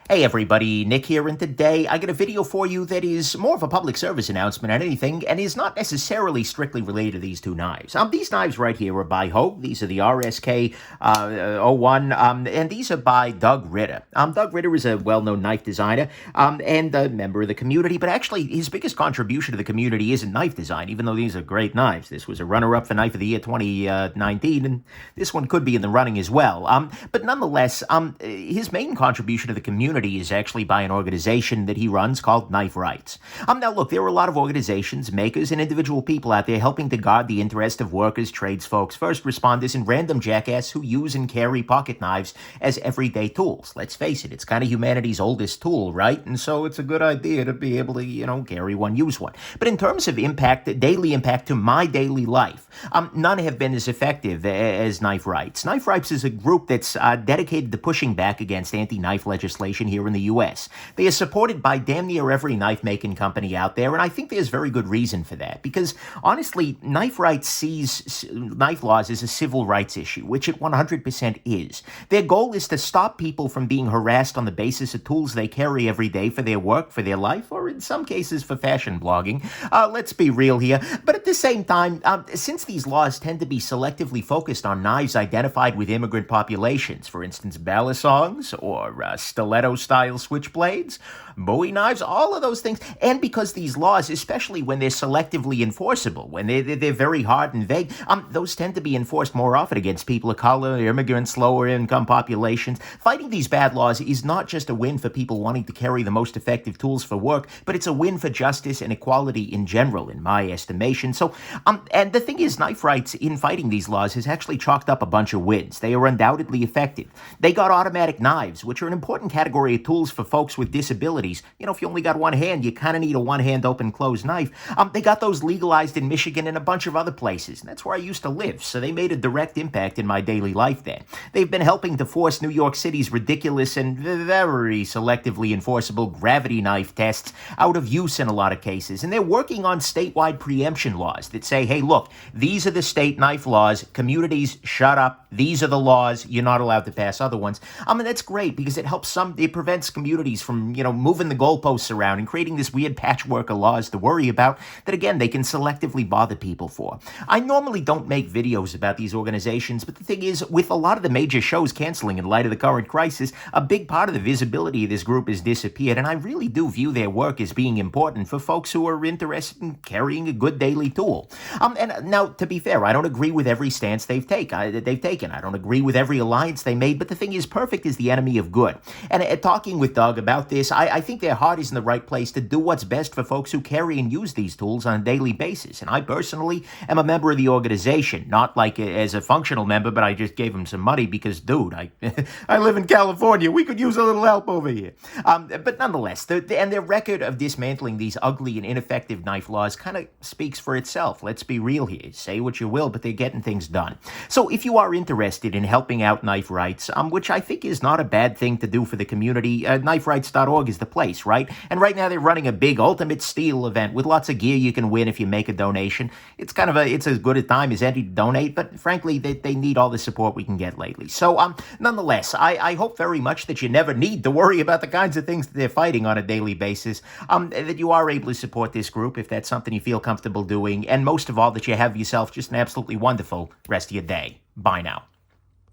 Hey everybody, Nick here, and today I got a video for you that is more of a public service announcement than anything, and is not necessarily strictly related to these two knives. These knives right here are by Hogue. These are the RSK 01, and these are by Doug Ritter. Doug Ritter is a well-known knife designer and a member of the community, but actually his biggest contribution to the community isn't knife design, even though these are great knives. This was a runner-up for Knife of the Year 2019, and this one could be in the running as well. But nonetheless, his main contribution to the community is actually by an organization that he runs called Knife Rights. Now look, there are a lot of organizations, makers, and individual people out there helping to guard the interest of workers, tradesfolks, first responders, and random jackass who use and carry pocket knives as everyday tools. Let's face it, it's kind of humanity's oldest tool, right? And so it's a good idea to be able to, carry one, use one. But in terms of impact, daily impact to my daily life, none have been as effective as Knife Rights. Knife Rights is a group that's dedicated to pushing back against anti-knife legislation here in the U.S. They are supported by damn near every knife-making company out there, and I think there's very good reason for that, because honestly, Knife Rights sees knife laws as a civil rights issue, which it 100% is. Their goal is to stop people from being harassed on the basis of tools they carry every day for their work, for their life, or in some cases for fashion blogging. Let's be real here. But at the same time, since these laws tend to be selectively focused on knives identified with immigrant populations, for instance, balisongs or stiletto-style switchblades, Bowie knives, all of those things. And because these laws, especially when they're selectively enforceable, when they're very hard and vague, those tend to be enforced more often against people of color, immigrants, lower-income populations. Fighting these bad laws is not just a win for people wanting to carry the most effective tools for work, but it's a win for justice and equality in general, in my estimation. So, and the thing is, Knife Rights, in fighting these laws, has actually chalked up a bunch of wins. They are undoubtedly effective. They got automatic knives, which are an important category of tools for folks with disabilities. If you only got one hand, you kind of need a one-hand open-close knife. They got those legalized in Michigan and a bunch of other places, and that's where I used to live, so they made a direct impact in my daily life there. They've been helping to force New York City's ridiculous and very selectively enforceable gravity knife tests out of use in a lot of cases, and they're working on statewide preemption laws that say, hey, look, these are the state knife laws, communities, shut up, these are the laws, you're not allowed to pass other ones. And that's great because it helps it prevents communities from, moving the goalposts around and creating this weird patchwork of laws to worry about that, again, they can selectively bother people for. I normally don't make videos about these organizations, but the thing is, with a lot of the major shows canceling in light of the current crisis, a big part of the visibility of this group has disappeared, and I really do view their work as being important for folks who are interested in carrying a good daily tool. And now, to be fair, I don't agree with every stance they've taken. I don't agree with every alliance they made, but the thing is, perfect is the enemy of good. And talking with Doug about this, I think their heart is in the right place to do what's best for folks who carry and use these tools on a daily basis. And I personally am a member of the organization, not like as a functional member, but I just gave them some money because, dude, I live in California. We could use a little help over here. But nonetheless, their record of dismantling these ugly and ineffective knife laws kind of speaks for itself. Let's be real here. Say what you will, but they're getting things done. So if you are interested in helping out Knife Rights, which I think is not a bad thing to do for the community, kniferights.org is the place, right? And right now they're running a big Ultimate Steel event with lots of gear you can win if you make a donation. It's as good a time as any to donate, but frankly, they need all the support we can get lately. So, nonetheless, I hope very much that you never need to worry about the kinds of things that they're fighting on a daily basis, that you are able to support this group if that's something you feel comfortable doing, and most of all, that you have yourself just an absolutely wonderful rest of your day. Bye now.